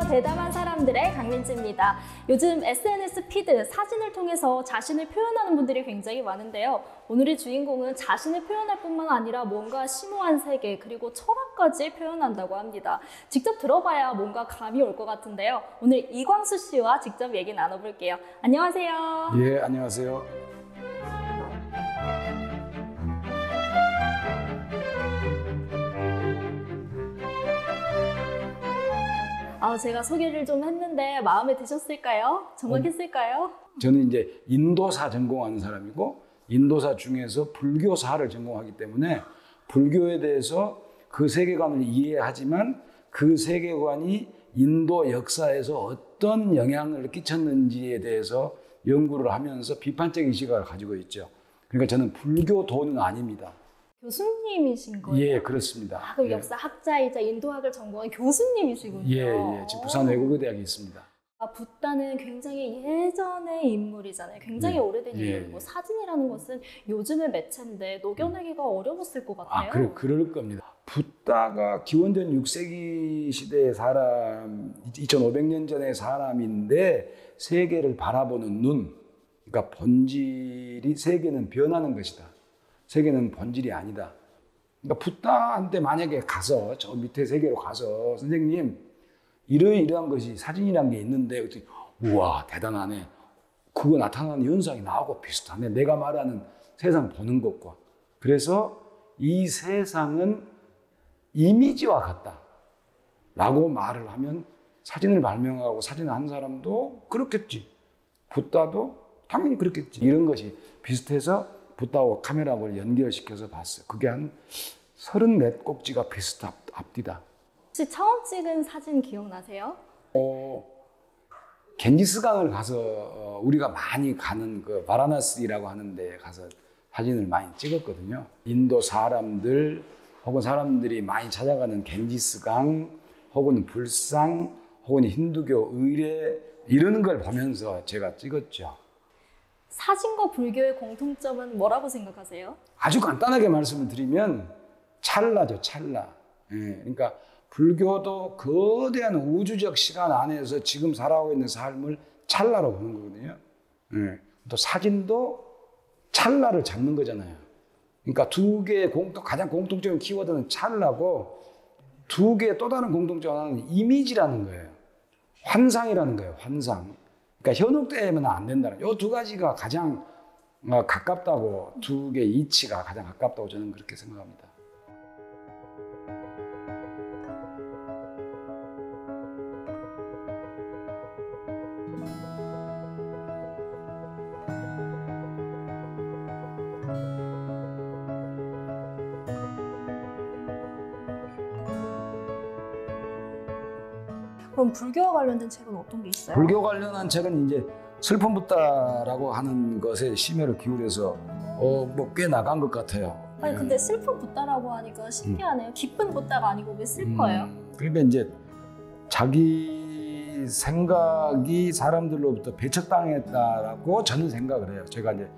대담한 사람들의 강민지입니다. 요즘 SNS 피드, 사진을 통해서 자신을 표현하는 분들이 굉장히 많은데요. 오늘의 주인공은 자신을 표현할 뿐만 아니라 뭔가 심오한 세계 그리고 철학까지 표현한다고 합니다. 직접 들어봐야 뭔가 감이 올 것 같은데요. 오늘 이광수 씨와 직접 얘기 나눠볼게요. 안녕하세요. 예, 안녕하세요. 제가 소개를 좀 했는데 마음에 드셨을까요? 정확했을까요? 저는 이제 인도사 전공하는 사람이고 인도사 중에서 불교사를 전공하기 때문에 불교에 대해서 그 세계관을 이해하지만 그 세계관이 인도 역사에서 어떤 영향을 끼쳤는지에 대해서 연구를 하면서 비판적인 시각을 가지고 있죠. 그러니까 저는 불교도는 아닙니다. 교수님이신 거예요? 예, 그렇습니다. 그럼 예. 역사학자이자 인도학을 전공한 교수님이시군요. 예, 지금 부산 외국어대학에 있습니다. 붓다는 굉장히 예전의 인물이잖아요. 굉장히 오래된 인물이고 사진이라는 것은 요즘의 매체인데 녹여내기가 어려웠을 것 같아요. 그럴 겁니다. 붓다가 기원전 6세기 시대의 사람, 2500년 전의 사람인데 세계를 바라보는 눈, 그러니까 본질이 세계는 변하는 것이다. 세계는 본질이 아니다. 그러니까 붓다한테 만약에 가서 저 밑에 세계로 가서 선생님 이러이러한 것이 사진이란 게 있는데 우와 대단하네. 그거 나타나는 현상이 나하고 비슷하네. 내가 말하는 세상 보는 것과. 그래서 이 세상은 이미지와 같다 라고 말을 하면 사진을 발명하고 사진을 한 사람도 그렇겠지. 붓다도 당연히 그렇겠지. 이런 것이 비슷해서 붓다하고 카메라를 연결시켜서 봤어요. 그게 한 34꼭지가 비슷합디다. 혹시 처음 찍은 사진 기억나세요? 겐지스강을 가서 우리가 많이 가는 그 바라나시라고 하는 데 가서 사진을 많이 찍었거든요. 인도 사람들 혹은 사람들이 많이 찾아가는 겐지스강 혹은 불상 혹은 힌두교 의례 이런 걸 보면서 제가 찍었죠. 사진과 불교의 공통점은 뭐라고 생각하세요? 아주 간단하게 말씀을 드리면 찰나죠, 찰나. 예, 그러니까 불교도 거대한 우주적 시간 안에서 지금 살아가고 있는 삶을 찰나로 보는 거거든요. 예, 또 사진도 찰나를 잡는 거잖아요. 그러니까 두 개의 가장 공통적인 키워드는 찰나고 두 개의 또 다른 공통점 하나는 이미지라는 거예요. 환상이라는 거예요, 환상. 그러니까 현혹되면 안 된다는 이 두 가지가 가장 가깝다고, 두 개의 이치가 가장 가깝다고 저는 그렇게 생각합니다. 그럼 불교와 관련된 책은 어떤 게 있어요? 불교 관련한 책은 이제 슬픈 붓다라고 하는 것에 심혈을 기울여서 뭐 꽤 나간 것 같아요. 아니 근데 슬픈 붓다라고 하니까 신기하네요. 기쁜 붓다가 아니고 왜 슬퍼요? 그러니까 이제 자기 생각이 사람들로부터 배척당했다라고 저는 생각을 해요. 제가 이제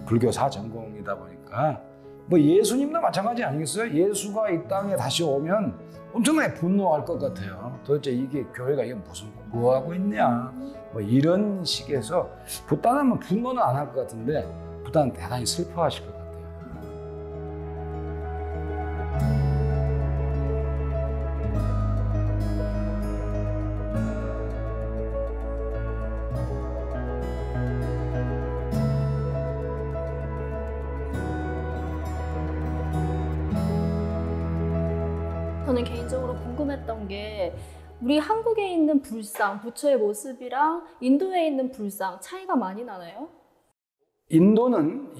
불교사 전공이다 보니까 뭐 예수님도 마찬가지 아니겠어요? 예수가 이 땅에 다시 오면 엄청나게 분노할 것 같아요. 도대체 이게 교회가 이게 무슨 뭐 하고 있냐? 뭐 이런 식에서 붓다는 뭐 분노는 안 할 것 같은데 붓다는 대단히 슬퍼하실 것 같아요. 저는 개인적으로 궁금했던 게 우리 한국에 있는 불상, 부처의 모습이랑 인도에 있는 불상 차이가 많이 나나요? 인도는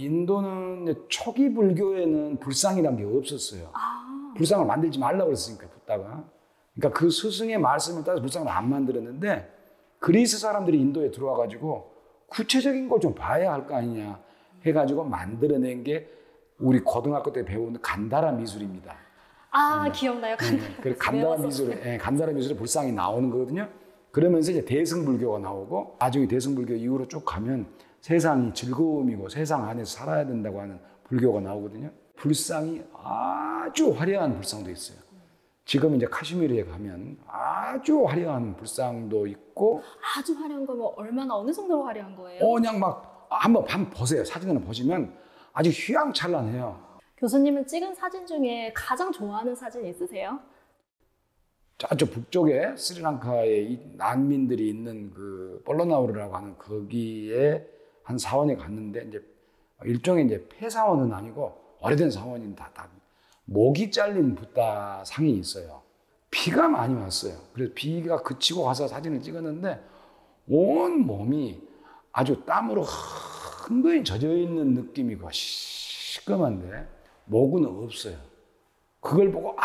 초기 불교에는 불상이란 게 없었어요. 불상을 만들지 말라고 그랬으니까 붓다가. 그러니까 그 스승의 말씀을 따라서 불상을 안 만들었는데 그리스 사람들이 인도에 들어와 가지고 구체적인 걸 좀 봐야 할 거 아니냐 해가지고 만들어낸 게 우리 고등학교 때 배운 간다라 미술입니다. 기억나요. 간다라 미술에 불상이 나오는 거거든요. 그러면서 이제 대승불교가 나오고 나중에 대승불교 이후로 쭉 가면 세상이 즐거움이고 세상 안에서 살아야 된다고 하는 불교가 나오거든요. 불상이 아주 화려한 불상도 있어요. 지금 이제 카슈미르에 가면 아주 화려한 불상도 있고, 아주 화려한 거면 얼마나 어느 정도로 화려한 거예요? 그냥 막 한번 보세요. 사진을 보시면 아주 휘황찬란해요. 교수님은 찍은 사진 중에 가장 좋아하는 사진 있으세요? 저쪽 북쪽에 스리랑카에 이 난민들이 있는 그 볼로나우르라고 하는 거기에 한 사원에 갔는데, 이제 일종의 이제 폐사원은 아니고 오래된 사원인 다 목이 잘린 붓다 상이 있어요. 비가 많이 왔어요. 그래서 비가 그치고 가서 사진을 찍었는데 온 몸이 아주 땀으로 흥건히 젖어 있는 느낌이고 시꺼먼데 목은 없어요. 그걸 보고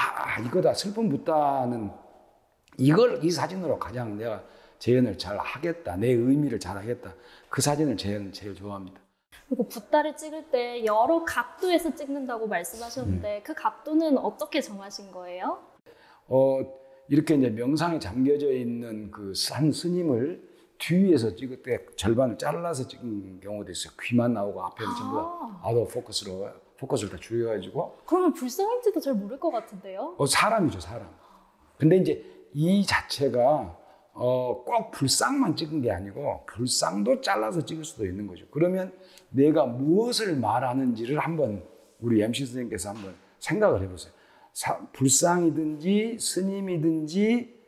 이거다, 슬픈 붓다는 이 사진으로 가장 내가 재현을 잘 하겠다, 내 의미를 잘 하겠다, 그 사진을 제일 좋아합니다. 그리고 붓다를 찍을 때 여러 각도에서 찍는다고 말씀하셨는데 그 각도는 어떻게 정하신 거예요? 이렇게 이제 명상에 잠겨져 있는 그 산 스님을 뒤에서 찍을 때 절반을 잘라서 찍은 경우도 있어요. 귀만 나오고 앞에는 전부 다 아웃 오브 포커스를 다 줄여가지고. 그러면 불쌍인지도 잘 모를 것 같은데요? 사람이죠, 사람. 근데 이제 이 자체가 꼭 불상만 찍은 게 아니고 불상도 잘라서 찍을 수도 있는 거죠. 그러면 내가 무엇을 말하는지를 한번 우리 MC 선생님께서 한번 생각을 해보세요. 불상이든지 스님이든지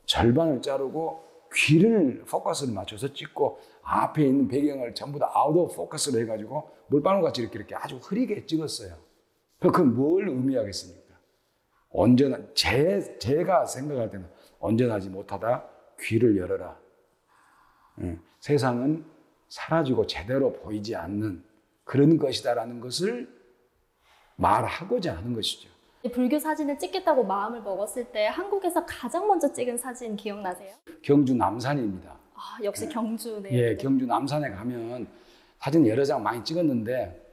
절반을 자르고 귀를 포커스를 맞춰서 찍고 앞에 있는 배경을 전부 다 아웃 오브 포커스로 해가지고 물방울같이 이렇게 아주 흐리게 찍었어요. 그건 뭘 의미하겠습니까? 언제나 제가 생각할 때는 언제나지 못하다 귀를 열어라. 세상은 사라지고 제대로 보이지 않는 그런 것이다라는 것을 말하고자 하는 것이죠. 불교 사진을 찍겠다고 마음을 먹었을 때 한국에서 가장 먼저 찍은 사진 기억나세요? 경주 남산입니다. 역시 경주네요. 예, 경주 남산에 가면 사진 여러 장 많이 찍었는데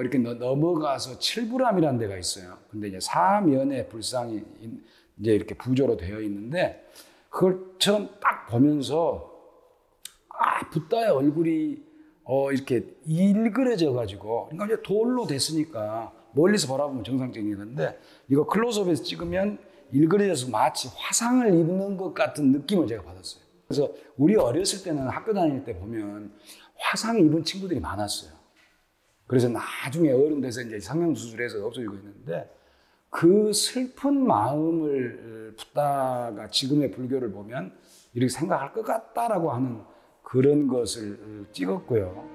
이렇게 넘어가서 칠부람이라는 데가 있어요. 근데 이제 사면에 불상이 이제 이렇게 부조로 되어 있는데 그걸 처음 딱 보면서 붓다의 얼굴이 이렇게 일그러져 가지고, 그러니까 이제 돌로 됐으니까 멀리서 바라보면 정상적인 건데 이거 클로즈업에서 찍으면 일그러져서 마치 화상을 입는 것 같은 느낌을 제가 받았어요. 그래서 우리 어렸을 때는 학교 다닐 때 보면 화상 입은 친구들이 많았어요. 그래서 나중에 어른 돼서 이제 성형수술해서 없어지고 있는데 그 슬픈 마음을 붓다가 지금의 불교를 보면 이렇게 생각할 것 같다라고 하는 그런 것을 찍었고요.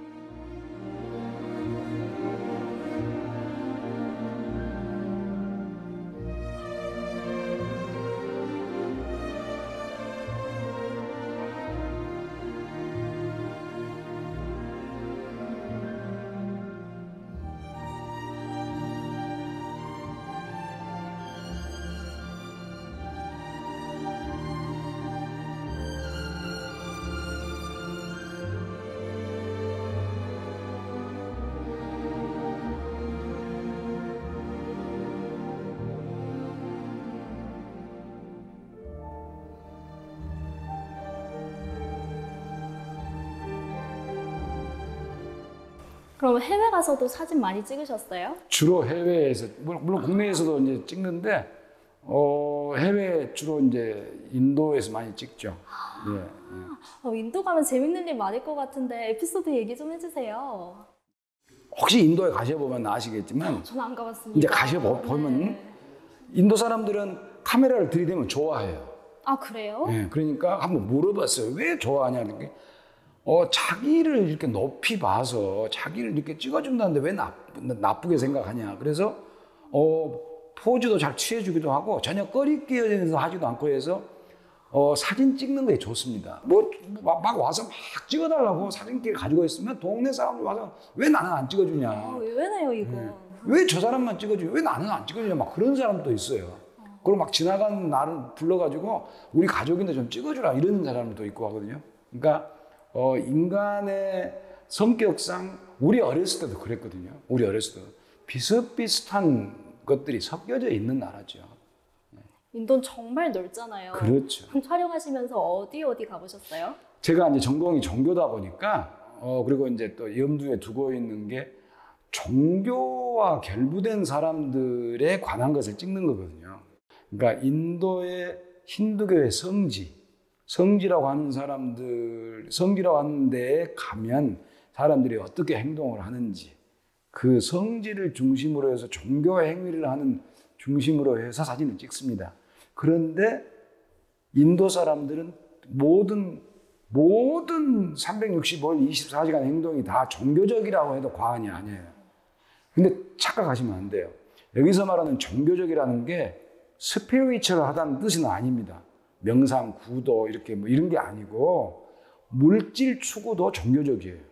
그럼 해외 가서도 사진 많이 찍으셨어요? 주로 해외에서, 물론 국내에서도 이제 찍는데 해외 주로 이제 인도에서 많이 찍죠. 예. 인도 가면 재밌는 일 많을 것 같은데 에피소드 얘기 좀 해주세요. 혹시 인도에 가셔보면 아시겠지만 저는 안 가봤습니다. 이제 가셔보면 인도 사람들은 카메라를 들이대면 좋아해요. 그래요? 예, 그러니까 한번 물어봤어요. 왜 좋아하냐는 게 자기를 이렇게 높이 봐서 자기를 이렇게 찍어준다는데 왜 나쁘게 생각하냐. 그래서 포즈도 잘 취해주기도 하고 전혀 꺼리끼어서 하지도 않고 해서 사진 찍는 게 좋습니다. 막 와서 막 찍어달라고 사진기를 가지고 있으면 동네 사람들 와서 왜 나는 안 찍어주냐. 의외네요 이거. 왜 저 사람만 찍어주냐. 왜 나는 안 찍어주냐. 막 그런 사람도 있어요. 그리고 막 지나가는 나를 불러가지고 우리 가족인데 좀 찍어주라 이런 사람도 있고 하거든요. 그러니까 인간의 성격상 우리 어렸을 때도 그랬거든요. 우리 어렸을 때도 비슷비슷한 것들이 섞여져 있는 나라죠. 인도는 정말 넓잖아요. 그렇죠. 그럼 촬영하시면서 어디 가보셨어요? 제가 이제 전공이 종교다 보니까 그리고 이제 또 염두에 두고 있는 게 종교와 결부된 사람들에 관한 것을 찍는 거거든요. 그러니까 인도의 힌두교의 성지라고 하는 성지라고 하는 데에 가면 사람들이 어떻게 행동을 하는지, 그 성지를 중심으로 해서 종교 행위를 하는 중심으로 해서 사진을 찍습니다. 그런데 인도 사람들은 모든 365일 24시간 행동이 다 종교적이라고 해도 과언이 아니에요. 근데 착각하시면 안 돼요. 여기서 말하는 종교적이라는 게 스피리추얼하다는 뜻은 아닙니다. 명상, 구도 이렇게 뭐 이런 게 아니고 물질 추구도 종교적이에요.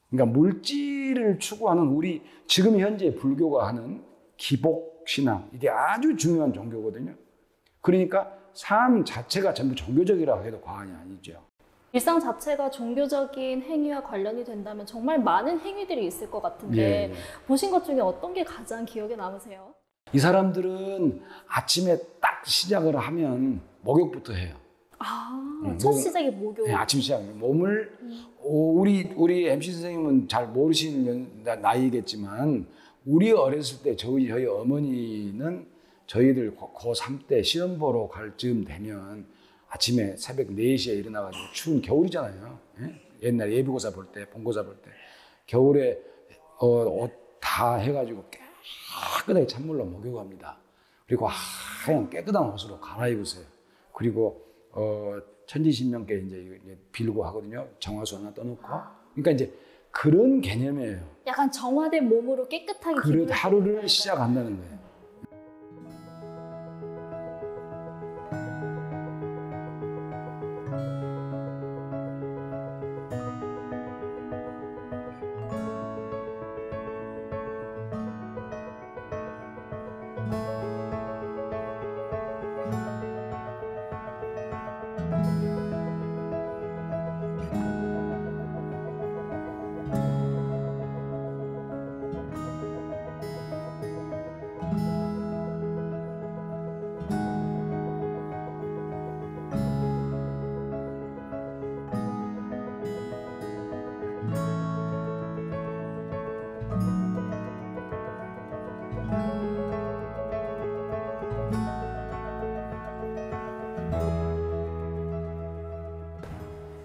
그러니까 물질을 추구하는 우리 지금 현재 불교가 하는 기복 신앙, 이게 아주 중요한 종교거든요. 그러니까 삶 자체가 전부 종교적이라고 해도 과언이 아니죠. 일상 자체가 종교적인 행위와 관련이 된다면 정말 많은 행위들이 있을 것 같은데 보신 것 중에 어떤 게 가장 기억에 남으세요? 이 사람들은 아침에 딱 시작을 하면 목욕부터 해요. 첫 시작이 목욕. 네, 아침 시작. 몸을 우리 MC 선생님은 잘 모르시는 나이겠지만 우리 어렸을 때 저희 어머니는 저희들 고3 때 시험 보러 갈 즈음 되면 아침에 새벽 4시에 일어나가지고 추운 겨울이잖아요. 옛날 예비고사 볼 때, 본고사 볼 때 겨울에 옷 다 해가지고 깨끗하게 찬물로 목욕합니다. 그리고 하얀 깨끗한 옷으로 갈아입으세요. 그리고 천지신명께 이제 빌고 하거든요. 정화수 하나 떠놓고. 그러니까 이제 그런 개념이에요. 약간 정화된 몸으로 깨끗하게 그 하루를 시작한다는 거예요.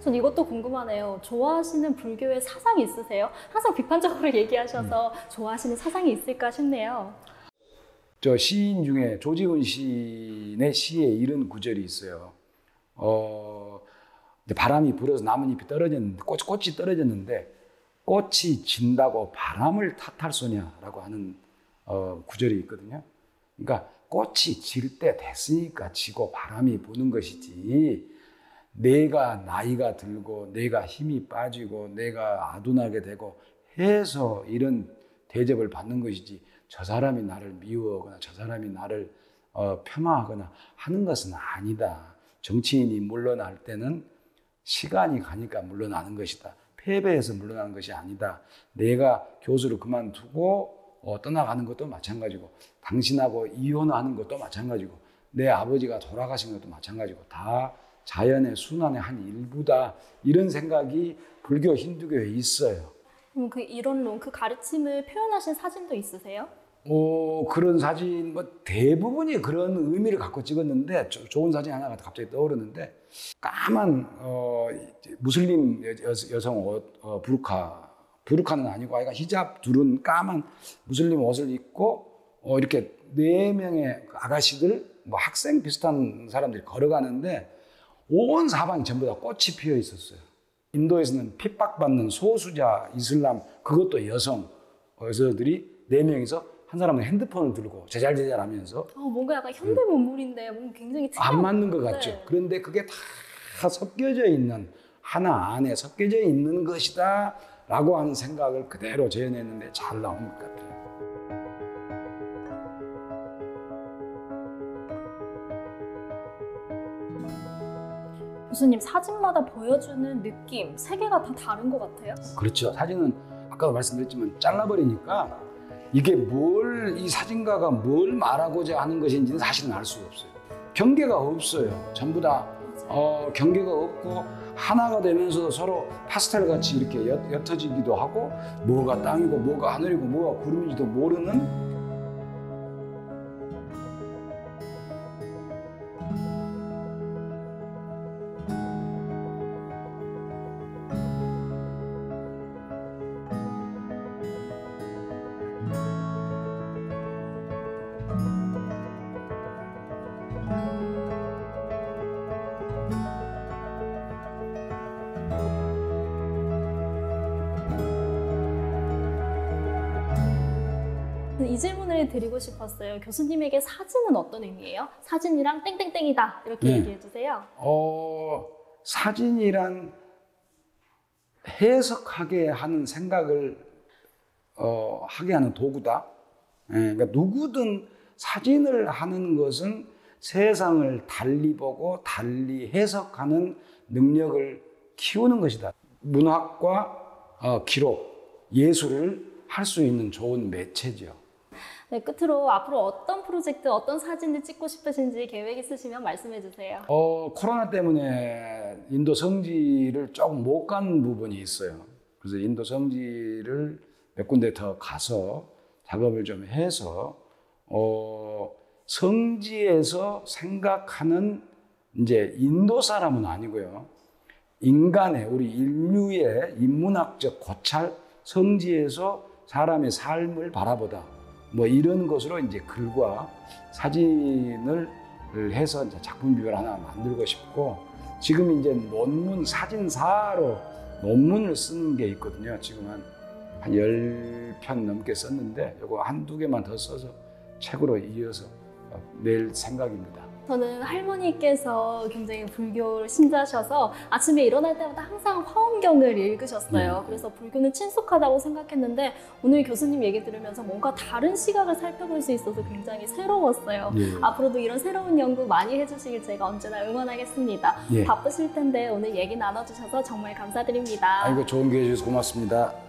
전 이것도 궁금하네요. 좋아하시는 불교의 사상이 있으세요? 항상 비판적으로 얘기하셔서 좋아하시는 사상이 있을까 싶네요. 저 시인 중에 조지훈 시인의 시에 이런 구절이 있어요. 바람이 불어서 나뭇잎이 떨어졌는데 꽃이 떨어졌는데 꽃이 진다고 바람을 탓할 소냐라고 하는 구절이 있거든요. 그러니까 꽃이 질 때 됐으니까 지고 바람이 부는 것이지, 내가 나이가 들고 내가 힘이 빠지고 내가 아둔하게 되고 해서 이런 대접을 받는 것이지, 저 사람이 나를 미워하거나 저 사람이 나를 폄하하거나 하는 것은 아니다. 정치인이 물러날 때는 시간이 가니까 물러나는 것이다. 패배해서 물러나는 것이 아니다. 내가 교수를 그만두고 떠나가는 것도 마찬가지고, 당신하고 이혼하는 것도 마찬가지고, 내 아버지가 돌아가신 것도 마찬가지고, 다 자연의 순환의 한 일부다. 이런 생각이 불교, 힌두교에 있어요. 그 이론론, 그 가르침을 표현하신 사진도 있으세요? 그런 사진, 대부분이 그런 의미를 갖고 찍었는데, 좋은 사진 하나가 갑자기 떠오르는데, 까만, 무슬림 여성 옷, 부르카는 아니고, 아이가 히잡 두른 까만 무슬림 옷을 입고, 이렇게 4명의 아가씨들, 학생 비슷한 사람들이 걸어가는데, 온 사방이 전부 다 꽃이 피어 있었어요. 인도에서는 핍박받는 소수자 이슬람, 그것도 여성들이 4명이서 한 사람은 핸드폰을 들고 제잘제잘 하면서 뭔가 약간 현대 문물인데 뭔가 굉장히 안 맞는 것 네. 같죠. 그런데 그게 다 섞여져 있는, 하나 안에 섞여져 있는 것이다 라고 하는 생각을 그대로 재현했는데 잘 나온 것 같아요. 교수님, 사진마다 보여주는 느낌, 세계가 다 다른 것 같아요? 그렇죠. 사진은 아까도 말씀드렸지만 잘라버리니까 이게 이 사진가가 뭘 말하고자 하는 것인지는 사실은 알 수가 없어요. 경계가 없어요. 전부 다 경계가 없고 하나가 되면서 서로 파스텔 같이 이렇게 옅어지기도 하고, 뭐가 땅이고 뭐가 하늘이고 뭐가 구름인지도 모르는 이 질문을 드리고 싶었어요. 교수님에게 사진은 어떤 의미예요? 사진이랑 땡땡땡이다 이렇게 네. 얘기해 주세요. 사진이란 해석하게 하는 생각을 하게 하는 도구다. 그러니까 누구든 사진을 하는 것은 세상을 달리 보고 달리 해석하는 능력을 키우는 것이다. 문학과 기록, 예술을 할 수 있는 좋은 매체죠. 네, 끝으로 앞으로 어떤 프로젝트, 어떤 사진을 찍고 싶으신지 계획 있으시면 말씀해 주세요. 코로나 때문에 인도 성지를 조금 못 간 부분이 있어요. 그래서 인도 성지를 몇 군데 더 가서 작업을 좀 해서 성지에서 생각하는 이제 인도 사람은 아니고요. 인간의 우리 인류의 인문학적 고찰, 성지에서 사람의 삶을 바라보다 뭐 이런 것으로 이제 글과 사진을 해서 이제 작품집을 하나 만들고 싶고, 지금 이제 논문 사진사로 논문을 쓰는 게 있거든요. 지금 한 10편 넘게 썼는데 이거 한두 개만 더 써서 책으로 이어서 낼 생각입니다. 저는 할머니께서 굉장히 불교 신자셔서 아침에 일어날 때마다 항상 화엄경을 읽으셨어요. 그래서 불교는 친숙하다고 생각했는데 오늘 교수님 얘기 들으면서 뭔가 다른 시각을 살펴볼 수 있어서 굉장히 새로웠어요. 앞으로도 이런 새로운 연구 많이 해주시길 제가 언제나 응원하겠습니다. 바쁘실 텐데 오늘 얘기 나눠주셔서 정말 감사드립니다. 아이고, 좋은 기회 주셔서 고맙습니다.